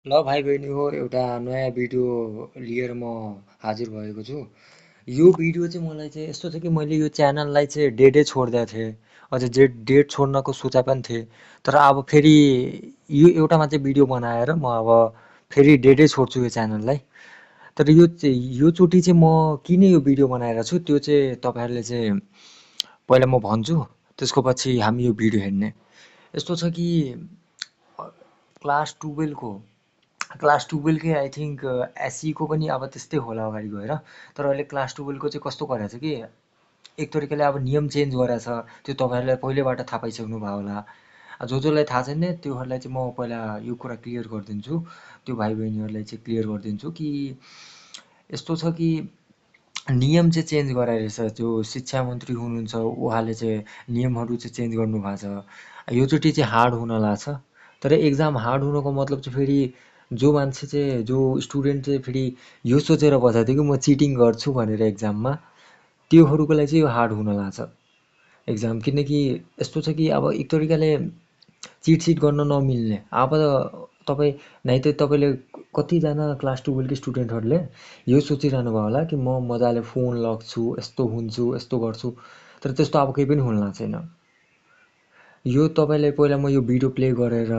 ल भाइ बहिनी हो एउटा नयाँ भिडियो लिएर म हाजिर भएको छु। यो भिडियो चाहिँ मलाई चाहिँ यस्तो छ कि मैले यो च्यानललाई चाहिँ डेटै छोडिदिएको थिएँ। अझै डेट छोड्नको सोचे पनि थिएँ। तर अब फेरि यो एउटा मात्रै भिडियो बनाएर म अब फेरि डेटै छोड्छु यो च्यानललाई। तर योचोटि चाहिँ म किन यो भिडियो बनाएर छु त्यो चाहिँ तपाईँहरूले चाहिँ पहिला म भन्छु, त्यसको पछि हामी यो भिडियो हेर्ने। यस्तो छ कि क्लास 12को क्लास 12कै आई थिङ्क एसईको पनि अब त्यस्तै होला अगाडि गएर। तर अहिले क्लास 12को चाहिँ कस्तो गरेछ कि एक तरिकाले अब नियम चेन्ज गरेछ। त्यो तपाईँहरूलाई पहिल्यैबाट थाहा पाइसक्नु भयो होला। जसलाई थाहा छैन त्योहरूलाई चाहिँ म पहिला यो कुरा क्लियर गरिदिन्छु। त्यो भाइ बहिनीहरूलाई चाहिँ क्लियर गरिदिन्छु कि यस्तो छ कि नियम चाहिँ चेन्ज गराइरहेछ। त्यो शिक्षा मन्त्री हुनुहुन्छ उहाँले चाहिँ नियमहरू चाहिँ चेन्ज गर्नुभएको छ। योचोटि चाहिँ हार्ड हुन लाग्छ। तर एक्जाम हार्ड हुनुको मतलब चाहिँ फेरि जो मान्छे चाहिँ जो स्टुडेन्ट चाहिँ फेरि यो सोचेर बसेको थियो कि म चिटिङ गर्छु भनेर एक्जाममा, त्योहरूको लागि चाहिँ यो हार्ड हुन लाग्छ एक्जाम। किनकि यस्तो छ कि अब एक तरिकाले चिटसिट गर्न नमिल्ने। अब तपाईँ नाइ त तपाईँले कतिजना क्लास 12 स्टुडेन्टहरूले यो सोचिरहनु भयो होला कि म मजाले फोन लग्छु, यस्तो हुन्छु, यस्तो गर्छु। तर त्यस्तो अब केही पनि हुन छैन। यो तपाईँलाई पहिला म यो भिडियो प्ले गरेर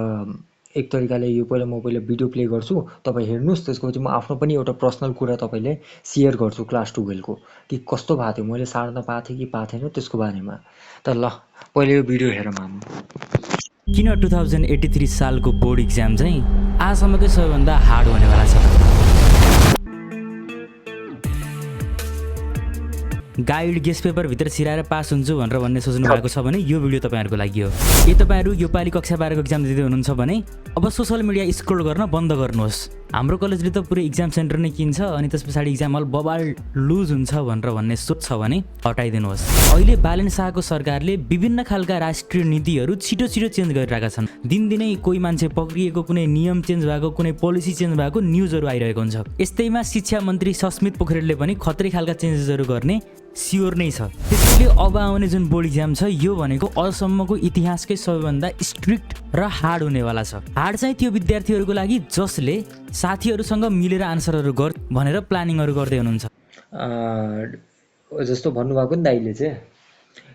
एक तरिकाले यो पहिला भिडियो प्ले गर्छु, तपाईँ हेर्नुहोस्। त्यसपछि म आफ्नो पनि एउटा पर्सनल कुरा तपाईँले सेयर गर्छु क्लास 12को कि कस्तो भएको थियो, मैले सार्न पाएको थिएँ कि पाएको थिएन त्यसको बारेमा। त ल पहिला यो भिडियो हेरौँ हामी। किन 2083 सालको बोर्ड इक्जाम चाहिँ आजसम्मकै सबैभन्दा हार्ड हुनेवाला छ। गाइड गेस्ट पेपरभित्र छिराएर पास हुन्छु भनेर भन्ने सोच्नु भएको छ भने यो भिडियो तपाईँहरूको लागि हो। यदि तपाईँहरू यो पालि कक्षा 12को इक्जाम दिँदै हुनुहुन्छ भने अब सोसल मिडिया स्क्रोल गर्न बन्द गर्नुहोस्। हाम्रो कलेजले त पुरै इक्जाम सेन्टर नै किन्छ अनि त्यस पछाडि इक्जाम हल बबाल लुज हुन्छ भनेर भन्ने सोच छ भने हटाइदिनुहोस्। अहिले बालेन शाहको सरकारले विभिन्न खालका राष्ट्रिय नीतिहरू छिटो छिटो चेन्ज गरिरहेका छन्। दिनदिनै कोही मान्छे पक्रिएको, कुनै नियम चेन्ज भएको, कुनै पोलिसी चेन्ज भएको न्युजहरू आइरहेको हुन्छ। यस्तैमा शिक्षा मन्त्री सस्मित पोखरेलले पनि खत्रै खालका चेन्जेसहरू गर्ने स्योर नै छ। त्यसैले अब आउने जुन बोर्ड इक्जाम छ यो भनेको अहिलेसम्मको इतिहासकै सबैभन्दा स्ट्रिक्ट र हार्ड हुनेवाला छ। हार्ड चाहिँ त्यो विद्यार्थीहरूको लागि जसले साथीहरूसँग मिलेर आन्सरहरू गर भनेर प्लानिङहरू गर्दै हुनुहुन्छ। जस्तो भन्नुभएको नि दाइले चाहिँ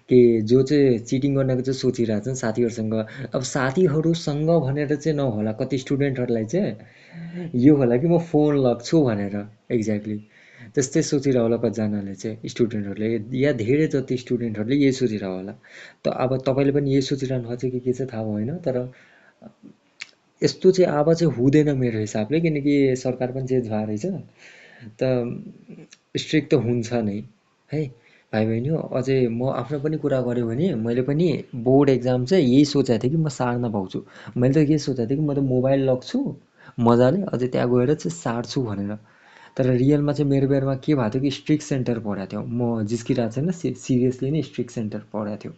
कि जो चाहिँ चिटिङ गर्नको चाहिँ सोचिरहेको छन् साथीहरूसँग। अब साथीहरूसँग भनेर चाहिँ नहोला, कति स्टुडेन्टहरूलाई चाहिँ यो होला कि म फोन लग्छु भनेर। एक्ज्याक्टली त्यस्तै सोचिरह होला कतिजनाले चाहिँ स्टुडेन्टहरूले, या धेरै जति स्टुडेन्टहरूले यही सोचिरह होला। त अब तपाईँले पनि यही सोचिरहनु भएको छ कि के चाहिँ थाहा भएन। तर यस्तो चाहिँ अब चाहिँ हुँदैन मेरो हिसाबले, किनकि सरकार पनि चेन्ज भएको रहेछ। त स्ट्रिक्ट त हुन्छ नै है भाइ बहिनी हो। अझै म आफ्नो पनि कुरा गऱ्यो भने मैले पनि बोर्ड एक्जाम चाहिँ यही सोचेको थिएँ कि म सार्न पाउँछु। मैले त के सोचेको थिएँ कि म त मोबाइल लग्छु मजाले, अझै त्यहाँ गएर चाहिँ सार्छु भनेर। तर रियलमा चाहिँ मेरो बेरमा के भएको थियो कि स्ट्रिक्ट सेन्टर परेको थियो। म जिस्किरहेको छैन, सिरियसली नै स्ट्रिक्ट सेन्टर परेको थियो।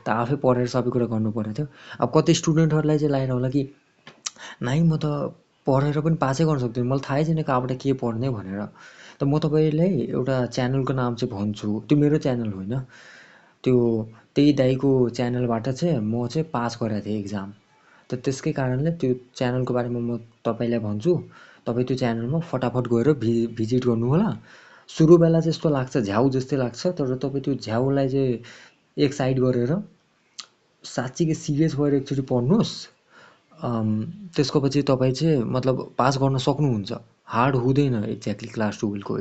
त आफै पढेर सबै कुरा गर्नु परेको थियो। अब कति स्टुडेन्टहरूलाई चाहिँ लागेर होला कि नाइ म त पढेर पनि पासै गर्न सक्दिनँ, मलाई थाहै छैन कहाँबाट के पढ्ने भनेर। त म तपाईँलाई एउटा च्यानलको नाम चाहिँ भन्छु, त्यो मेरो च्यानल होइन। त्यो त्यही दाइको च्यानलबाट चाहिँ म चाहिँ पास गरेको थिएँ एक्जाम। त त्यसकै कारणले त्यो च्यानलको बारेमा म तपाईँलाई भन्छु। तपाईँ त्यो च्यानलमा फटाफट गएर भिजिट गर्नु होला। सुरु बेला चाहिँ यस्तो लाग्छ झ्याउ जस्तै लाग्छ, तर तपाईँ त्यो झ्याउलाई चाहिँ एक साइड गरेर साँच्चीकै सिरियस भएर एकचोटि पढ्नुहोस्। त्यसको पछि तपाईँ चाहिँ मतलब पास गर्न सक्नुहुन्छ। हार्ड हुँदैन एक्ज्याक्टली क्लास 12को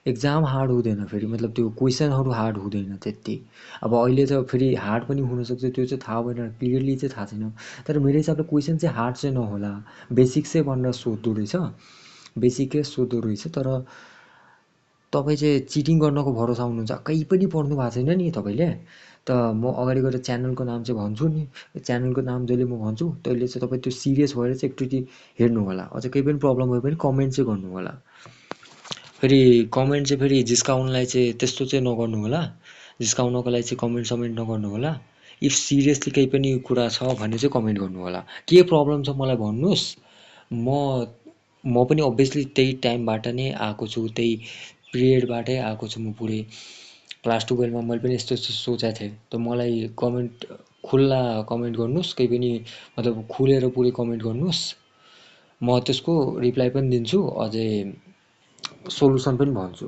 एक्जाम हार्ड हुँदैन। फेरि मतलब त्यो क्वेसनहरू हार्ड हुँदैन त्यति। अब अहिले त फेरि हार्ड पनि हुनसक्छ, त्यो चाहिँ थाहा भएन, क्लियरली चाहिँ थाहा छैन। तर मेरो हिसाबले क्वेसन चाहिँ हार्ड चाहिँ नहोला, बेसिक्सै भनेर सोध्दो रहेछ, बेसिकै सोध्दो रहेछ। तर तपाईँ चाहिँ चिटिङ गर्नको भरोसा हुनुहुन्छ, कहीँ पनि पढ्नु भएको छैन नि तपाईँले। त म अगाडि गएर च्यानलको नाम चाहिँ भन्छु नि। च्यानलको नाम जहिले म भन्छु तहिले चाहिँ तपाईँ त्यो सिरियस भएर चाहिँ एकचोटि हेर्नु होला। अझ केही पनि प्रब्लम भयो भने कमेन्ट चाहिँ गर्नु होला। फेरि कमेन्ट चाहिँ फेरि जिस्काउनलाई चाहिँ त्यस्तो चाहिँ नगर्नु होला। जिस्काउनको लागि चाहिँ कमेन्ट समेन्ट नगर्नु होला। इफ सिरियसली केही पनि कुरा छ भने चाहिँ कमेन्ट गर्नु होला। के प्रब्लम छ मलाई भन्नुहोस्। म पनि अभियसली त्यही टाइमबाट नै आएको छु, त्यही पिरियडबाटै आएको छु। म पुरै क्लास 12मा मैले पनि यस्तो यस्तो सोचेको थिएँ। त मलाई खुल्ला कमेन्ट गर्नुहोस्, केही पनि मतलब खुलेर पुरै कमेन्ट गर्नुहोस्। म त्यसको रिप्लाई पनि दिन्छु, अझै सोल्युसन पनि भन्छु।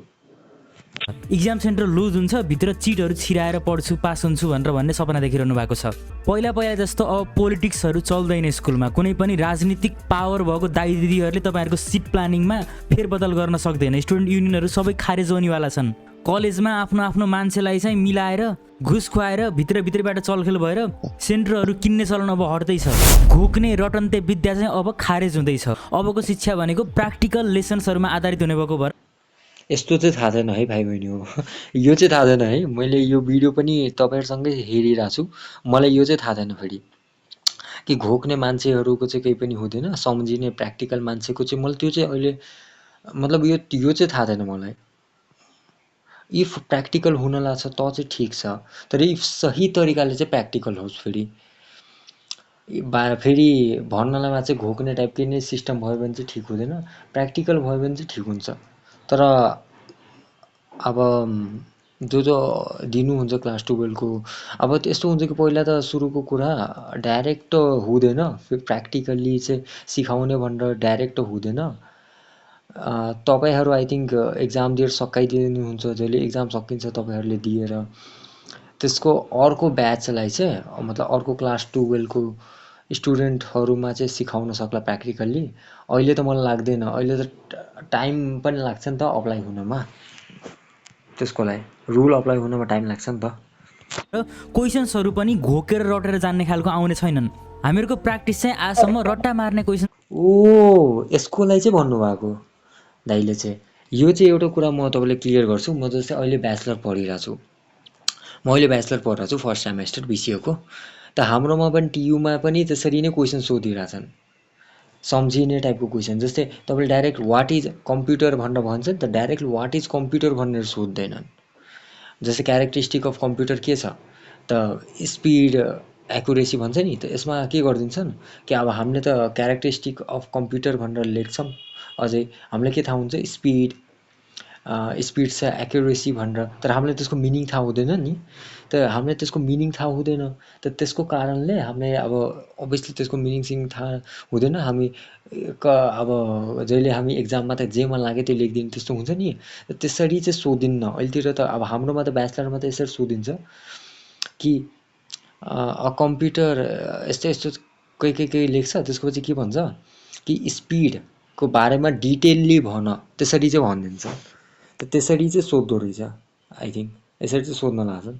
इक्जाम सेन्टर लुज हुन्छ, भित्र चिटहरू छिराएर पढ्छु पास हुन्छु भनेर भन्ने सपना देखिरहनु भएको छ। पहिला जस्तो अब पोलिटिक्सहरू चल्दैन स्कुलमा, कुनै पनि राजनीतिक पावर भएको दाइ दिदीहरूले तपाईँहरूको सिट प्लानिङमा फेरबदल गर्न सक्दैन। स्टुडेन्ट युनियनहरू सबै खारेज हुनेवाला छन्। कलेजमा आफ्नो आफ्नो मान्छेलाई चाहिँ मिलाएर घुस खुवाएर भित्रभित्रबाट चलखेल भएर सेन्टरहरू किन्ने चलन अब हट्दैछ। घोक्ने रटन्ते विद्या चाहिँ अब खारेज हुँदैछ। अबको शिक्षा भनेको प्र्याक्टिकल लेसन्सहरूमा आधारित हुने भएको भएर यस्तो चाहिँ थाहा छैन है भाइ बहिनी हो। यो चाहिँ थाहा छैन है, मैले यो भिडियो पनि तपाईँहरूसँगै हेरिरहेको छु, मलाई यो चाहिँ थाहा छैन फेरि कि घोक्ने मान्छेहरूको चाहिँ केही पनि हुँदैन, सम्झिने प्र्याक्टिकल मान्छेको चाहिँ मलाई त्यो चाहिँ अहिले मतलब यो चाहिँ थाहा छैन मलाई। इफ प्र्याक्टिकल हुन लाग्छ त चाहिँ ठिक छ, तर इफ सही तरिकाले चाहिँ प्र्याक्टिकल होस्। फेरि भन्नलामा चाहिँ घोक्ने टाइपकै नै सिस्टम भयो भने चाहिँ ठिक हुँदैन, प्र्याक्टिकल भयो भने चाहिँ ठिक हुन्छ। तर अब जो दिनुहुन्छ क्लास 12को, अब त्यस्तो हुन्छ कि पहिला त सुरुको कुरा डाइरेक्ट हुँदैन, फेरि प्र्याक्टिकल्ली चाहिँ सिकाउने भनेर डाइरेक्ट हुँदैन। तपाईँहरू आई थिङ्क एक्जाम दिएर सकाइदिनुहुन्छ, जहिले एक्जाम सकिन्छ तपाईँहरूले दिएर त्यसको अर्को ब्याचलाई चाहिँ मतलब अर्को क्लास 12को स्टुडेन्टहरूमा चाहिँ सिकाउन सक्ला प्र्याक्टिकल्ली। अहिले त मलाई लाग्दैन, अहिले त टाइम पनि लाग्छ नि त अप्लाई हुनमा, त्यसको लागि रुल अप्लाई हुनमा टाइम लाग्छ नि त। र क्वेसन्सहरू पनि घोकेर रटेर जान्ने खालको आउने छैनन्। हामीहरूको प्र्याक्टिस चाहिँ आजसम्म रट्टा मार्ने क्वेसन। यसको लागि चाहिँ भन्नुभएको दाइले चाहिँ यो चाहिँ एउटा कुरा म तपाईँलाई क्लियर गर्छु। म जस्तै अहिले ब्याचलर पढिरहेको छु, म अहिले ब्याचलर पढिरहेको छु फर्स्ट सेमेस्टर बिसिएको। त हाम्रोमा पनि टियुमा पनि त्यसरी नै क्वेसन सोधिरहेछन्, सम्झिने टाइपको क्वेसन। जस्तै तपाईँले डाइरेक्ट वाट इज कम्प्युटर भनेर भन्छ नि त, डाइरेक्ट वाट इज कम्प्युटर भनेर सोध्दैनन्। जस्तै क्यारेक्टरिस्टिक अफ कम्प्युटर के छ त, स्पिड एक्युरेसी भन्छ नि, त यसमा के गरिदिन्छन् कि अब हामीले त क्यारेक्टरिस्टिक अफ कम्प्युटर भनेर लेख्छौँ, अझै हामीलाई के थाहा हुन्छ स्पिड छ एक्युरेसी भनेर, तर हामीलाई त्यसको मिनिङ थाहा हुँदैन नि। त हामीलाई त्यसको मिनिङ थाहा हुँदैन, त त्यसको कारणले हामीले अब अभियसली त्यसको मिनिङ थाहा हुँदैन। हामी अब जहिले हामी एक्जाममा त जे मन लाग्यो त्यो लेखिदिनु त्यस्तो हुन्छ नि, त्यसरी चाहिँ सोधिन्न अहिलेतिर त। अब हाम्रोमा त ब्याचलरमा त यसरी सोधिन्छ कि कम्प्युटर यस्तो यस्तो केही लेख्छ, त्यसको चाहिँ के भन्छ कि स्पिडको बारेमा डिटेलली भन, त्यसरी चाहिँ भनिदिन्छ। त त्यसरी चाहिँ सोध्दो रहेछ आई थिङ्क, यसरी चाहिँ सोध्न लाग्छन्।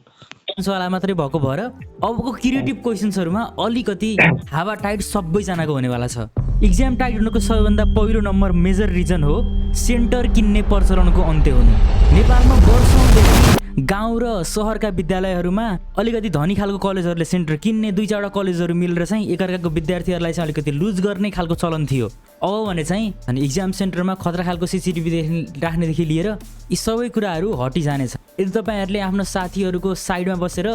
वाला मात्रै भएको भएर अबको क्रिएटिभ क्वेसन्सहरूमा अलिकति हावा टाइट सबैजनाको हुनेवाला छ। इक्जाम टाइट हुनुको सबैभन्दा पहिलो नम्बर मेजर रिजन हो सेन्टर किन्ने प्रचलनको अन्त्य हुनु। नेपालमा वर्षौँदेखि गाउँ र सहरका विद्यालयहरूमा अलिकति धनी खालको कलेजहरूले सेन्टर किन्ने, 2-4वटा कलेजहरू मिलेर चाहिँ एकअर्काको विद्यार्थीहरूलाई चाहिँ अलिकति लुज गर्ने खालको चलन थियो। अब भने चाहिँ अनि इक्जाम सेन्टरमा खतरा खालको सिसिटिभी राख्नेदेखि लिएर यी सबै कुराहरू हटिजानेछ। यदि तपाईँहरूले आफ्नो साथीहरूको साइडमा बसेर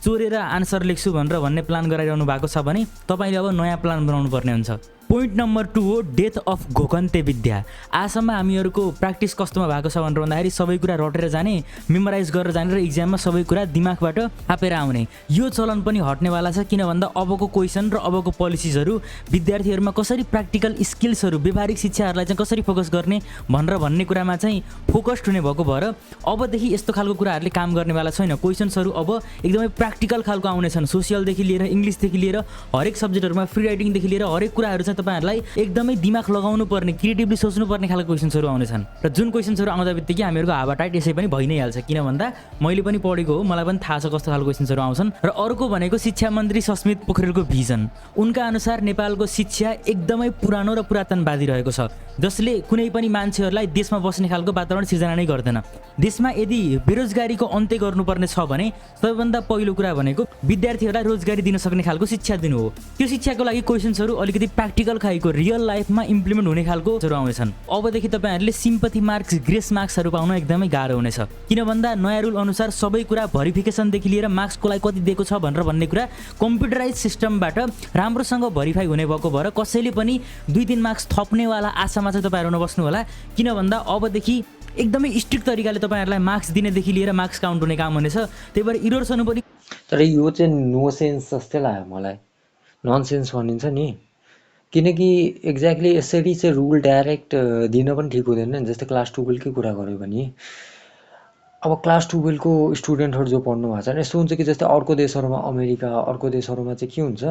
चोरेर आन्सर लेख्छु भनेर भन्ने प्लान गराइरहनु भएको छ भने तपाईँले अब नयाँ प्लान बनाउनु पर्ने हुन्छ। पोइन्ट नम्बर 2 हो डेथ अफ घोकन्ते विद्या। आजसम्म हामीहरूको प्र्याक्टिस कस्तोमा भएको छ भनेर भन्दाखेरि सबै कुरा रटेर जाने, मेमोराइज गरेर जाने र इक्जाममा सबै कुरा दिमागबाट थापेर आउने। यो चलन पनि हट्नेवाला छ, किन भन्दा अबको क्वेसन र अबको पोलिसिजहरू विद्यार्थीहरूमा कसरी प्र्याक्टिकल स्किल्सहरू, व्यावहारिक शिक्षाहरूलाई चाहिँ कसरी फोकस गर्ने भनेर भन्ने कुरामा चाहिँ फोकस्ड हुने भएको भएर अबदेखि यस्तो खालको कुराहरूले काम गर्नेवाला छैन। क्वेसन्सहरू अब एकदमै प्र्याक्टिकल खालको आउनेछन्। सोसियलदेखि लिएर इङ्ग्लिसदेखि लिएर हरेक सब्जेक्टहरूमा, फ्री राइटिङदेखि लिएर हरेक कुराहरू चाहिँ तपाईँहरूलाई एकदमै दिमाग लगाउनु पर्ने, क्रिएटिभली सोच्नु पर्ने खालको क्वेसन्सहरू आउनेछन्। र जुन क्वेसन्सहरू आउँदा बित्तिकै हामीहरूको हावा टाइट यसै पनि भइ नै हाल्छ, किन भन्दा मैले पनि पढेको हो, मलाई पनि थाहा छ कस्तो खालको क्वेसन्सहरू आउँछन्। र अर्को भनेको शिक्षा मन्त्री सस्मित पोखरेलको भिजन। उनका अनुसार नेपालको शिक्षा एकदमै पुरानो र पुरातनवादी रहेको छ, जसले कुनै पनि मान्छेहरूलाई देशमा बस्ने खालको वातावरण सिर्जना नै गर्दैन। देशमा यदि बेरोजगारीको अन्त्य गर्नुपर्ने छ भने सबैभन्दा पहिलो कुरा भनेको विद्यार्थीहरूलाई रोजगारी दिन सक्ने खालको शिक्षा दिनु हो। त्यो शिक्षाको लागि क्वेसन्सहरू अलिकति प्र्याक्टिकल खालको, रियल लाइफमा इम्प्लिमेन्ट हुने खालकोहरू आउनेछन्। अबदेखि तपाईँहरूले सिम्पथी मार्क्स, ग्रेस मार्क्सहरू पाउन एकदमै गाह्रो हुनेछ, किन भन्दा नयाँ रुल अनुसार सबै कुरा भेरिफिकेसनदेखि लिएर मार्क्सको लागि कति दिएको छ भनेर भन्ने कुरा कम्प्युटराइज सिस्टमबाट राम्रोसँग भेरिफाई हुने भएको भएर कसैले पनि 2-3 मार्क्स थप्नेवाला आशामा चाहिँ तपाईँहरू नबस्नु होला, किन भन्दा अबदेखि एकदमै स्ट्रिक्ट तरिकाले तपाईँहरूलाई मार्क्स दिनेदेखि लिएर मार्क्स काउन्ट हुने काम हुनेछ। त्यही भएर इरोर्स हुनु पनि। तर यो चाहिँ नो सेन्स जस्तै लाग्यो मलाई, नन सेन्स भनिन्छ नि, किनकि एक्ज्याक्टली यसरी चाहिँ रुल डाइरेक्ट दिन पनि ठिक हुँदैन नि। जस्तै क्लास 12कै कुरा गऱ्यो भने अब क्लास 12को स्टुडेन्टहरू जो पढ्नु भएको छ यस्तो हुन्छ कि जस्तै अर्को देशहरूमा अमेरिका अर्को देशहरूमा चाहिँ के हुन्छ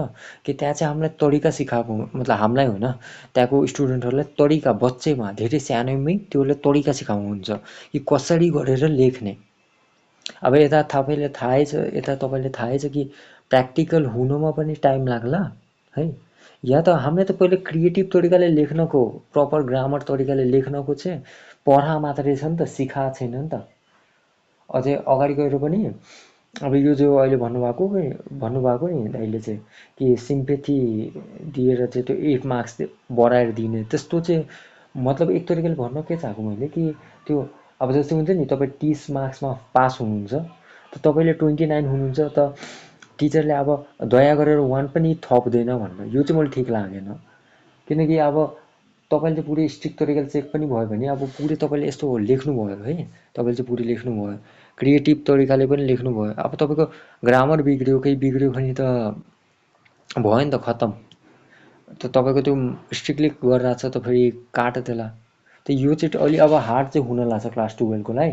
कि त्यहाँ चाहिँ हामीलाई तरिका सिकाएको मतलब हामीलाई होइन त्यहाँको स्टुडेन्टहरूलाई तरिका बच्चैमा धेरै सानैमै त्योले तरिका सिकाउनुहुन्छ कि कसरी गरेर लेख्ने। अब यता तपाईँले थाहै छ यता तपाईँले थाहै छ कि प्र्याक्टिकल हुनुमा पनि टाइम लाग्ला है। या त हामीले त पहिले क्रिएटिभ तरिकाले लेख्नको प्रपर ग्रामर तरिकाले लेख्नको चाहिँ पढा मात्रै छ नि त सिकाएको छैन नि त। अझै अगाडि गएर पनि अब यो जो अहिले भन्नुभएको नि दाइले चाहिँ कि सिम्पेथी दिएर चाहिँ त्यो 8 मार्क्स बढाएर दिने त्यस्तो चाहिँ मतलब एक तरिकाले भन्न के चाहेको मैले कि त्यो अब जस्तो हुन्छ नि तपाईँ 30 मार्क्समा पास हुनुहुन्छ त तपाईँले 29 हुनुहुन्छ त टिचरले अब दया गरेर 1 पनि थप्दैन भन्नु यो चाहिँ मलाई ठिक लागेन। किनकि अब तपाईँले चाहिँ पुरै स्ट्रिक्ट तरिकाले चेक पनि भयो भने अब पुरै तपाईँले यस्तो लेख्नुभयो है तपाईँले चाहिँ पुरै लेख्नुभयो क्रिएटिभ तरिकाले पनि लेख्नुभयो अब तपाईँको ग्रामर बिग्रियो केही बिग्रियो भने त भयो नि त खत्तम। त तपाईँको त्यो स्ट्रिक्टली गरिरहेको छ त फेरि काट त्यसलाई। त यो चाहिँ अलि अब हार्ड चाहिँ हुन लाग्छ क्लास 12कोलाई।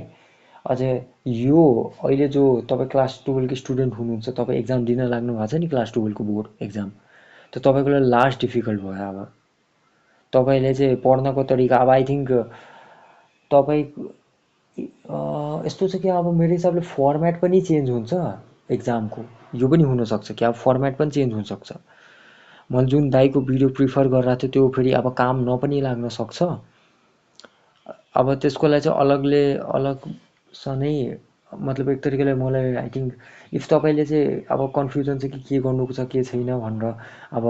अझै यो अहिले जो तपाईँ क्लास 12 को स्टुडेन्ट हुनुहुन्छ तपाईँ एक्जाम दिन लाग्नु भएको छ नि क्लास 12 को बोर्ड एक्जाम त तपाईँको लागि लास्ट डिफिकल्ट भयो। अब तपाईँले चाहिँ पढ्नको तरिका अब आई थिङ्क तपाईँ यस्तो छ कि अब मेरो हिसाबले फर्मेट पनि चेन्ज हुन्छ एक्जामको। यो पनि हुनसक्छ कि अब फर्मेट पनि चेन्ज हुनसक्छ। मैले जुन दाइको भिडियो प्रिफर गरिरहेको थिएँ त्यो फेरि अब काम नपनि लाग्न सक्छ। अब त्यसको लागि चाहिँ अलग नै मतलब एक तरिकाले मलाई आई थिङ्क इफ तपाईँले चाहिँ अब कन्फ्युजन छ कि के गर्नु छ के छैन भनेर अब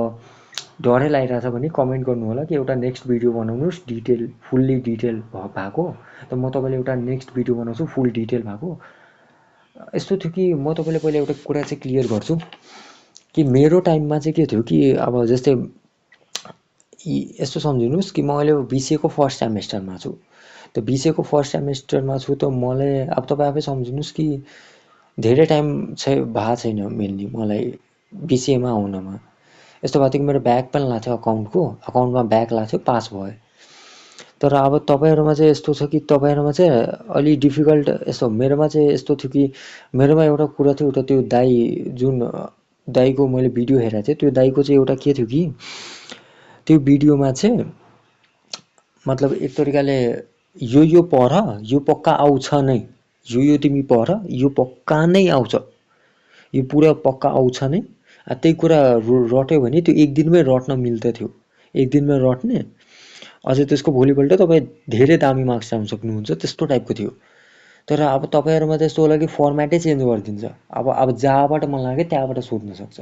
डरै लागिरहेछ भने कमेन्ट गर्नु होला कि एउटा नेक्स्ट भिडियो बनाउनुहोस् डिटेल फुल्ली डिटेल भएको त म तपाईँले एउटा नेक्स्ट भिडियो बनाउँछु फुल डिटेल भएको। यस्तो थियो कि म तपाईँले पहिला एउटा कुरा चाहिँ क्लियर गर्छु कि मेरो टाइममा चाहिँ के थियो कि अब जस्तै यस्तो सम्झिनुहोस् कि म अहिले बिसिएको फर्स्ट सेमेस्टरमा छु। त बिसिएको फर्स्ट सेमेस्टरमा छु त मलाई अब तपाईँ आफै सम्झिनुहोस् कि धेरै टाइम भएको छैन मेनली मलाई बिसिएमा आउनमा। यस्तो भएको थियो कि मेरो ब्याक पनि लाग्थ्यो अकाउन्टमा ब्याक लाग्थ्यो पास भयो। तर अब तपाईँहरूमा चाहिँ यस्तो छ कि तपाईँहरूमा चाहिँ अलि डिफिकल्ट यस्तो मेरोमा चाहिँ यस्तो थियो कि मेरोमा एउटा कुरा थियो एउटा त्यो दाइ जुन दाइको मैले भिडियो हेरेको थिएँ त्यो दाइको चाहिँ एउटा के थियो कि त्यो भिडियोमा चाहिँ मतलब एक तरिकाले यो पढ यो पक्का आउँछ नै यो तिमी पढ यो पक्का नै आउँछ यो पुरा पक्का आउँछ नै। त्यही कुरा रट्यो भने त्यो एक दिनमै रट्न मिल्दथ्यो एक दिनमै रट्ने अझै त्यसको भोलिपल्ट तपाईँ धेरै दामी मार्क्स ल्याउन सक्नुहुन्छ त्यस्तो टाइपको थियो। तर अब तपाईँहरूमा त यस्तो होला कि फर्मेटै चेन्ज गरिदिन्छ। अब जहाँबाट मन लाग्यो त्यहाँबाट सोध्न सक्छ।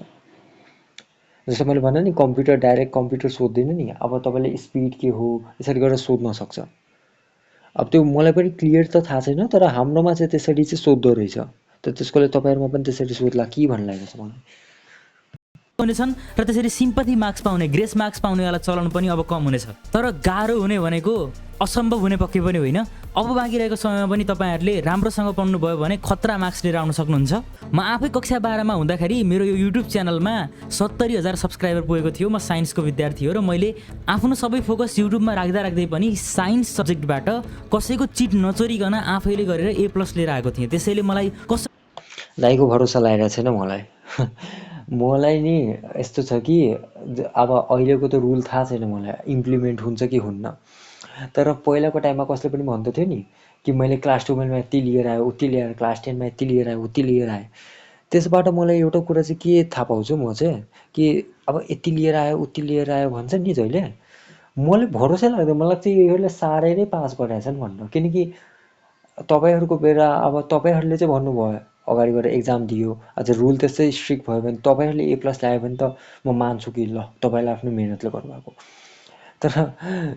जस्तो मैले भने नि कम्प्युटर डाइरेक्ट कम्प्युटर सोध्दैन नि अब तपाईँले स्पिड के हो यसरी गरेर सोध्न सक्छ। अब त्यो मलाई पनि क्लियर त थाहा छैन तर हाम्रोमा चाहिँ त्यसरी चाहिँ सोध्दो रहेछ। त त्यसको लागि तपाईँहरूमा पनि त्यसरी सोध्ला कि भन्ने लागेको छ मलाई। हुनेछन् र त्यसरी सिम्पथी मार्क्स पाउने ग्रेस मार्क्स पाउनेवाला चलन पनि अब कम हुनेछ। तर गाह्रो हुने भनेको असम्भव हुने पक्कै पनि होइन। अब बाँकी रहेको समयमा पनि तपाईँहरूले राम्रोसँग पढ्नुभयो भने खतरा मार्क्स लिएर आउन सक्नुहुन्छ। म आफै कक्षा 12मा हुँदाखेरि मेरो यो युट्युब च्यानलमा 70,000 सब्सक्राइबर पुगेको थियो। म साइन्सको विद्यार्थी हो र मैले आफ्नो सबै फोकस युट्युबमा राख्दै पनि साइन्स सब्जेक्टबाट कसैको चिट नचोरिकन आफैले गरेर A+ लिएर आएको थिएँ। त्यसैले मलाई दाइको भरोसा लागेको छैन मलाई। मलाई नि यस्तो छ कि अब अहिलेको त रुल थाहा छैन मलाई इम्प्लिमेन्ट हुन्छ कि हुन्न। तर पहिलाको टाइममा कसले पनि भन्दथ्यो नि कि मैले क्लास 12मा यति लिएर आएँ उति लिएर क्लास 10मा यति लिएर आएँ उति लिएर आएँ। त्यसबाट मलाई एउटा कुरा चाहिँ के थाहा पाउँछु म चाहिँ कि अब यति लिएर आयो उति लिएर आयो भन्छ नि जहिले मलाई भरोसै लाग्दैन। मलाई चाहिँ योले साह्रै नै पास गराएछन् भनेर। किनकि तपाईँहरूको बेला अब तपाईँहरूले चाहिँ भन्नुभयो अगाडि गएर एक्जाम दियो अझ रुल त्यस्तै स्ट्रिक्ट भयो भने तपाईँहरूले A+ ल्यायो भने त म मान्छु कि ल तपाईँले आफ्नो मेहनतले गर्नुभएको। तर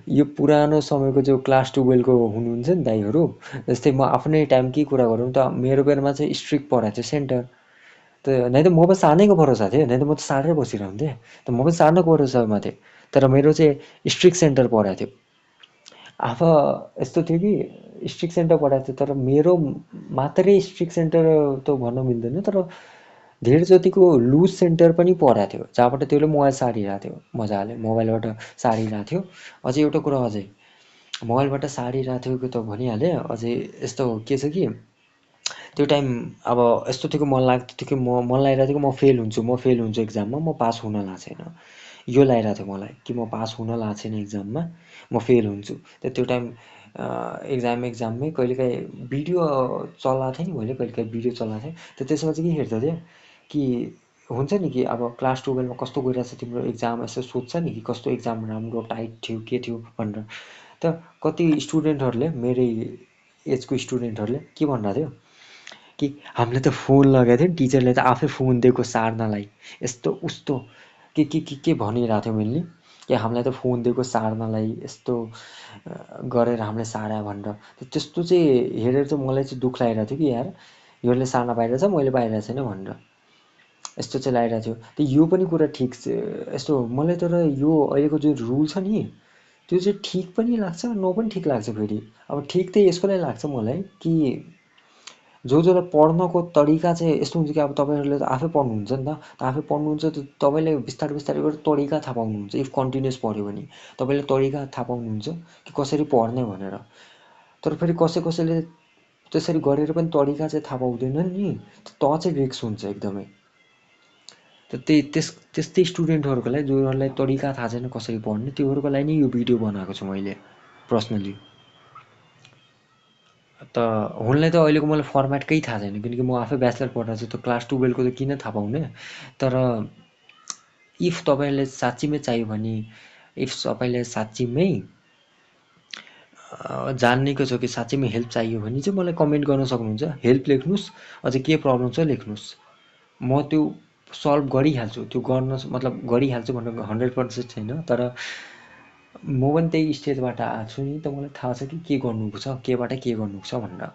यो पुरानो समयको जो क्लास 12को हुनुहुन्छ नि दाइहरू जस्तै म आफ्नै टाइमकै कुरा गरौँ त मेरो बेलामा चाहिँ स्ट्रिक्ट पढाएको थियो सेन्टर। त नै त म पनि सानैको भरोसा थिएँ नै त म त साह्रै बसिरहन्थेँ त म पनि सानोको भरोसामा थिएँ। तर मेरो चाहिँ स्ट्रिक्ट सेन्टर पढाएको थियो। अब यस्तो थियो कि स्ट्रिक्ट सेन्टर पढाएको थियो तर मेरो मात्रै स्ट्रिक्ट सेन्टर त भन्न मिल्दैन। तर धेर जतिको लुज सेन्टर पनि परेको थियो, जहाँबाट त्यसले मोबाइल सारिरहेको थियो मजाले, मोबाइलबाट सारिरहेको थियो। अझै एउटा कुरा अझै मोबाइलबाट सारिरहेको थियो त भनिहालेँ। अझै यस्तो के छ कि त्यो टाइम अब यस्तो थियो कि मलाई लाग्थ्यो कि मन लागिरहेको थियो कि म फेल हुन्छु एक्जाममा, म पास हुन लाएको छैन। यो लागिरहेको थियो मलाई कि म पास हुन लाएको छैन एक्जाममा, म फेल हुन्छु। त्यो टाइम एक्जाममै कहिलेकाहीँ भिडियो चलाएको थिएँ नि मैले, कहिलेकाहीँ भिडियो चलाएको थिएँ। त्यसमा चाहिँ के हेर्दै थिएँ कि हुन्छ नि कि अब क्लास 12मा कस्तो गइरहेछ तिम्रो एक्जाम, यसो सोध्छ नि कि कस्तो एक्जाम राम्रो टाइट थियो के थियो भनेर। त कति स्टुडेन्टहरूले, मेरै एजको स्टुडेन्टहरूले के भनिरहेको थियो कि हामीले त फोन लगाएको थियो, टिचरले त आफै फोन दिएको सार्नलाई, यस्तो उस्तो के भनिरहेको थियो मेनली कि हामीलाई त फोन दिएको सार्नलाई, यस्तो गरेर हामीले सार्यो भनेर। त्यस्तो चाहिँ हेरेर चाहिँ मलाई चाहिँ दुःख लागिरहेको थियो कि यार योहरूले सार्न पाइरहेछ, मैले पाइरहेको छैन भनेर, यस्तो चाहिँ लागिरहेको थियो। त यो पनि कुरा ठिक यस्तो मलाई तर यो अहिलेको जुन रुल छ नि त्यो चाहिँ ठिक पनि लाग्छ पनि ठिक लाग्छ फेरि। अब ठिक चाहिँ यसको लागि लाग्छ मलाई कि जसलाई पढ्नको तरिका चाहिँ यस्तो हुन्छ कि अब तपाईँहरूले त आफै पढ्नुहुन्छ नि त आफै पढ्नुहुन्छ त तपाईँले बिस्तारै बिस्तारै गरेर तरिका थाहा पाउनुहुन्छ। इफ कन्टिन्युस पढ्यो भने तपाईँले तरिका थाहा पाउनुहुन्छ कि कसरी पढ्ने भनेर। तर फेरि कसैले त्यसरी गरेर पनि तरिका चाहिँ थाहा पाउँदैनन् नि, त चाहिँ रिस्क हुन्छ एकदमै। त त्यस्तै स्टुडेन्टहरूको लागि, जोहरूलाई तरिका थाहा छैन कसरी पढ्ने, त्योहरूको लागि नै यो भिडियो बनाएको छु मैले पर्सनली। त हुनलाई त अहिलेको मलाई फर्मेट केही थाहा छैन, किनकि म आफै ब्याचलर पढिरहेको छु, त क्लास 12को त किन थाहा पाउने। तर इफ तपाईँलाई साँच्चीमै चाहियो भने, इफ तपाईँले साँच्चीमै जान्नेको छ कि साँच्चीमै हेल्प चाहियो भने चाहिँ मलाई कमेन्ट गर्न सक्नुहुन्छ। हेल्प लेख्नुहोस्, अझै के प्रब्लम छ लेख्नुहोस्, म त्यो सल्भ गरिहाल्छु। त्यो गर्न मतलब गरिहाल्छु भनेर 100% छैन, तर म पनि त्यही स्टेजबाट आएको छु नि, त मलाई थाहा छ कि के गर्नु छ, केबाट के गर्नु छ भनेर।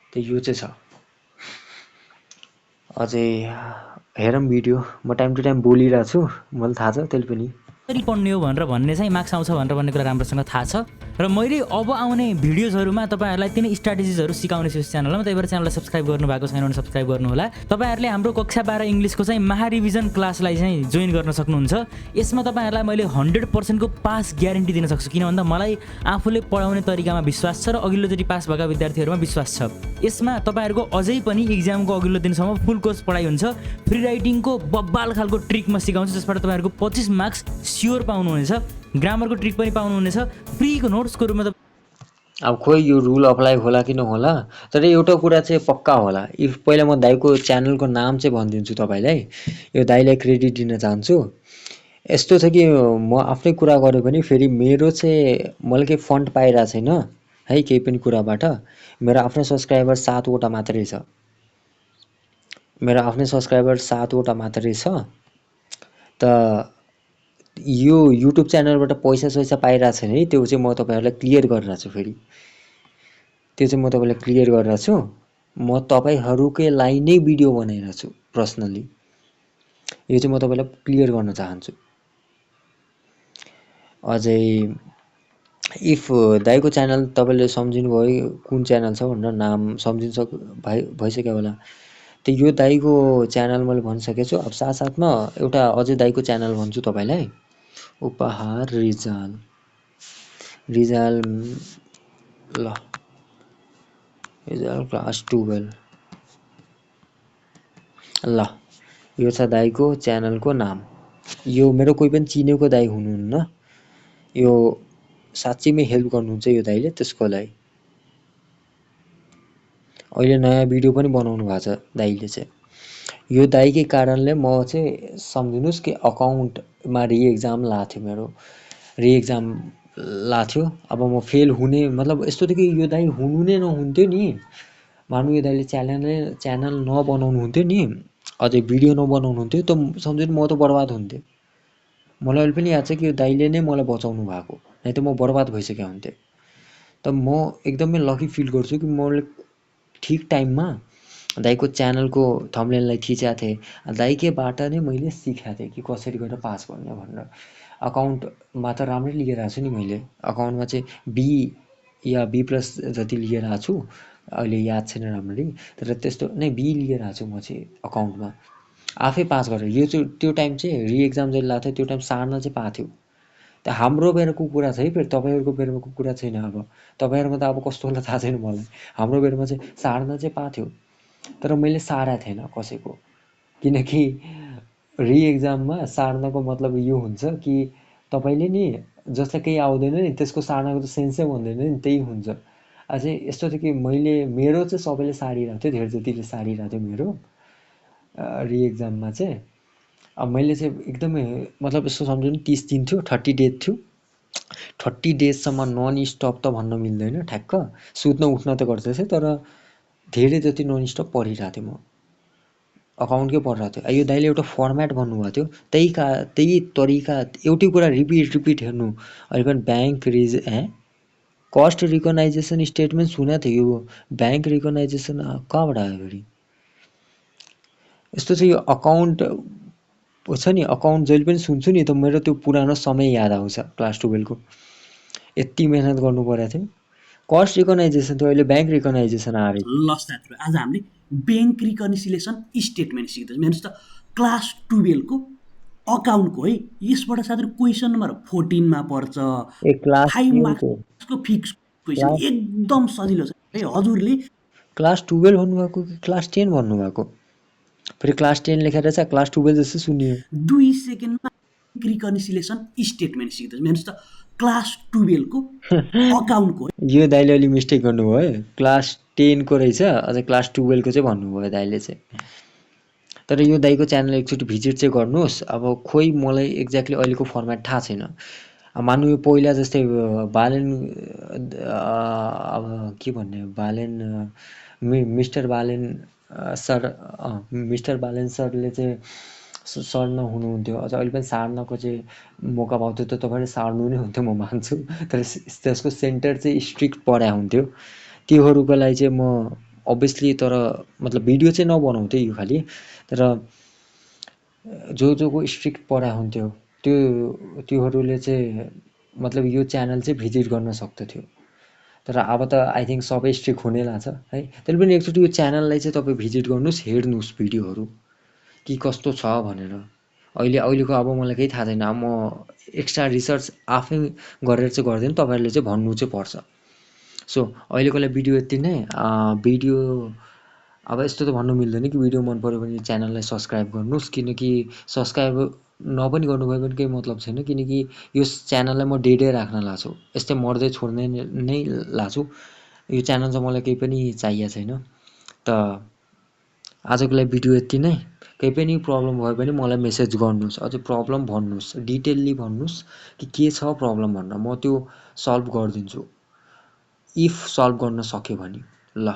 त यो चाहिँ छ। अझै हेरौँ भिडियो, म टाइम टु टाइम बोलिरहेको छु, मलाई थाहा छ त्यसले पनि। कसरी पढ्ने हो भनेर भन्ने चाहिँ मार्क्स आउँछ भनेर भन्ने कुरा राम्रोसँग थाहा छ। र मैले अब आउने भिडियोजहरूमा तपाईँहरूलाई तिनै स्ट्राटेजिजहरू सिकाउने छु च्यानलमा। त्यही भएर च्यानललाई सब्सक्राइब गर्नु भएको छैन भने सब्सक्राइब गर्नु होला। तपाईँहरूले हाम्रो कक्षा 12 इङ्ग्लिसको चाहिँ महारिभिजन क्लासलाई चाहिँ जोइन गर्न सक्नुहुन्छ। यसमा तपाईँहरूलाई मैले 100%को पास ग्यारेन्टी दिन सक्छु, किन भन्दा मलाई आफूले पढाउने तरिकामा विश्वास छ र अघिल्लोचोटि पास भएका विद्यार्थीहरूमा विश्वास छ। यसमा तपाईँहरूको अझै पनि इक्जामको अघिल्लो दिनसम्म फुल कोर्स पढाइ हुन्छ। फ्री राइटिङको बब्बाल खालको ट्रिक म सिकाउँछु, जसबाट तपाईँहरूको 25 मार्क्स स्योर पाउनुहुनेछ। ग्रामरको ट्रिक पनि पाउनुहुनेछ फ्रीको नोट्सको रूपमा। अब खोइ यो रुल अप्लाई होला कि नहोला, तर एउटा कुरा चाहिँ पक्का होला। इफ पहिला म दाइको च्यानलको नाम चाहिँ भनिदिन्छु तपाईँलाई, यो दाइलाई क्रेडिट दिन चाहन्छु। यस्तो छ कि म आफ्नै कुरा गरेँ भने फेरि मेरो चाहिँ मैले केही फन्ड पाइरहेको छैन है, केही पनि कुराबाट। मेरो आफ्नै सब्सक्राइबर 7वटा मात्रै छ, मेरो आफ्नै सब्सक्राइबर 7वटा मात्रै छ। त यो युट्युब च्यानलबाट पैसा पाइरहेको छैन है, त्यो चाहिँ म तपाईँहरूलाई क्लियर गरिरहेको छु। फेरि त्यो चाहिँ म तपाईँलाई क्लियर गरिरहेको छु। म तपाईँहरूकै लागि नै भिडियो बनाइरहेको छु पर्सनली, यो चाहिँ म तपाईँलाई क्लियर गर्न चाहन्छु। अझै इफ दाइको च्यानल तपाईँले सम्झिनुभयो कुन च्यानल छ भनेर, नाम भइसक्यो होला। त यो दाइको च्यानल मैले भनिसकेको छु। अब साथसाथमा एउटा अझै दाइको च्यानल भन्छु तपाईँलाई, उपहार रिजाल ल रिजाल क्लास 12 ल, यो छ दाइको च्यानलको नाम। यो मेरो कोही पनि चिनेको दाइ हुनुहुन्न, यो साँच्चीमै हेल्प गर्नुहुन्छ यो दाइले। त्यसको लागि अहिले नयाँ भिडियो पनि बनाउनु भएको छ दाइले चाहिँ। यो दाइकै कारणले म चाहिँ सम्झिनुहोस् कि अकाउन्टमा रिएक्जाम लाएको थियो, मेरो रिएक्जाम लाएको थियो। अब म फेल हुने मतलब यस्तो थियो कि यो दाइ हुनु नै नहुन्थ्यो नि, मानु यो दाइले च्यानल नबनाउनु हुन्थ्यो नि, अझै भिडियो नबनाउनु हुन्थ्यो, त सम्झिनु म त बर्बाद हुन्थेँ। मलाई अहिले पनि याद छ कि यो दाइले नै मलाई बचाउनु भएको, नै त म बर्बाद भइसकेको हुन्थेँ। त म एकदमै लकी फिल गर्छु कि मैले ठिक टाइममा दाइको च्यानलको थम्बनेललाई खिचेको थिएँ। दाइकैबाट नै मैले सिकेको थिएँ कि कसरी गरेर पास गर्ने भनेर। अकाउन्टमा त राम्रै लिएर आएको छु नि मैले, अकाउन्टमा चाहिँ B या B+ जति लिएर आएको छु। अहिले याद छैन राम्ररी, तर त्यस्तो नै बी लिएर आएको छु म चाहिँ अकाउन्टमा, आफै पास गरेर। यो चाहिँ त्यो टाइम चाहिँ रिएक्जाम जहिले लाग्थ्यो त्यो टाइम सार्न चाहिँ पाएको थियो। त्यो हाम्रो बेलाको कुरा छ है, फेरि तपाईँहरूको बेलाको कुरा छैन। अब तपाईँहरूमा त अब कस्तो होला थाहा छैन मलाई, हाम्रो बेलामा चाहिँ सार्न चाहिँ पाएको थियो, तर मैले सारेको थिएन कसैको, किनकि रिएक्जाममा सार्नको मतलब यो हुन्छ कि तपाईँले नि जसलाई केही आउँदैन नि त्यसको सार्नको त सेन्सै हुँदैन नि, त्यही हुन्छ। अझै यस्तो थियो कि मेरो चाहिँ सबैले सारिरहेको थियो, धेरै जतिले सारिरहेको थियो मेरो रिएक्जाममा चाहिँ। अब मैले चाहिँ एकदमै मतलब यस्तो सम्झनु 30 दिन थियो, 30 डेज थियो, 30 डेजसम्म नन स्टप त भन्न मिल्दैन, ठ्याक्क सुत्न उठ्न त गर्दैथेँ, तर धेरै जति नन स्टप पढिरहेको थिएँ म, अकाउन्टकै पढिरहेको थिएँ। यो दाइले एउटा फर्मेट भन्नुभएको थियो, त्यही तरिका एउटै कुरा रिपिट हेर्नु। अहिले पनि ब्याङ्क कस्ट रिकगनाइजेसन स्टेटमेन्ट सुनेको थियो, यो ब्याङ्क रिकगनाइजेसन कहाँबाट आयो फेरि? यस्तो चाहिँ यो अकाउन्ट छ नि, अकाउन्ट जहिले पनि सुन्छु नि त मेरो त्यो पुरानो समय याद आउँछ क्लास 12को, यति मेहनत गर्नु परेको थियो। कस्ट रिकगनाइजेसन थियो, अहिले ब्याङ्क रिकगनाइजेसन आयो। ल साथीहरू, आज हामीले ब्याङ्क रिकन्सिलेसन स्टेटमेन्ट सिक्दैछौँ। हेर्नुहोस् त, क्लास 12को अकाउन्टको है, यसबाट साथीहरू क्वेसन नम्बर 14 मा पर्छ, ए क्लास 5 10 को मार्क्सको फिक्स क्वेसन, क्लास एकदम सजिलो छ है। हजुरले क्लास 12 भन्नुभएको कि क्लास 10 भन्नुभएको? फेरि क्लास 10 लेखेर चाहिँ क्लास 12 जस्तो सुनियो। 2 सेकेन्डमा रिकन्सिलेसन स्टेटमेन्ट सिक्दैछौँ। हेर्नुहोस् त, क्लास 12को अकाउन्टको यो दाइले अलि मिस्टेक गर्नुभयो है, क्लास 10 को रहेछ, अझ क्लास 12 को चाहिँ भन्नुभयो दाइले चाहिँ। तर यो दाइको च्यानल एकचोटि भिजिट चाहिँ गर्नुहोस्। अब खोइ मलाई एक्ज्याक्टली अहिलेको फर्मेट थाहा छैन। मान्नु यो पहिला जस्तै बालेन अब के भन्ने Balen mister Balen sir mister Balen सरले चाहिँ सर्न हुनुहुन्थ्यो, अझ अहिले पनि सार्नको चाहिँ मौका पाउँथ्यो त तपाईँले सार्नु नै हुन्थ्यो म मान्छु, तर त्यसको सेन्टर चाहिँ स्ट्रिक्ट पढाइ हुन्थ्यो त्योहरूको लागि चाहिँ म अभियसली, तर मतलब भिडियो चाहिँ नबनाउँथेँ यो खालि, तर जोको स्ट्रिक्ट पढाइ हुन्थ्यो त्योहरूले चाहिँ मतलब यो च्यानल चाहिँ भिजिट गर्न सक्दथ्यो। तर अब त आई थिङ्क सबै स्ट्रिक्ट हुनै लाग्छ है। त्यसले पनि एकचोटि यो च्यानललाई चाहिँ तपाईँ भिजिट गर्नुहोस्, हेर्नुहोस् भिडियोहरू कि कस्तो छ भनेर। अहिलेको अब मलाई केही थाहा छैन, म एक्स्ट्रा रिसर्च आफै गरेर चाहिँ गर्दैन, तपाईँहरूले चाहिँ भन्नु चाहिँ पर्छ। सो अहिलेको लागि भिडियो यति नै। भिडियो अब यस्तो त भन्नु मिल्दैन कि भिडियो मन पऱ्यो भने च्यानललाई सब्सक्राइब गर्नुहोस्, किनकि सब्सक्राइब नपनि गर्नुभयो भने केही मतलब छैन, किनकि यो च्यानललाई म डेडै राख्न लाग्छु, यस्तै मर्दै छोड्ने नै लाग्छु। यो च्यानल चाहिँ मलाई केही पनि चाहिएको छैन। त आजको लागि भिडियो यति नै। केही पनि प्रब्लम भयो भने मलाई मेसेज गर्नुहोस्, अझै प्रब्लम भन्नुहोस्, डिटेलली भन्नुहोस् कि के छ प्रब्लम भनेर, म त्यो सल्भ गरिदिन्छु इफ सल्भ गर्न सक्यो भने। ल।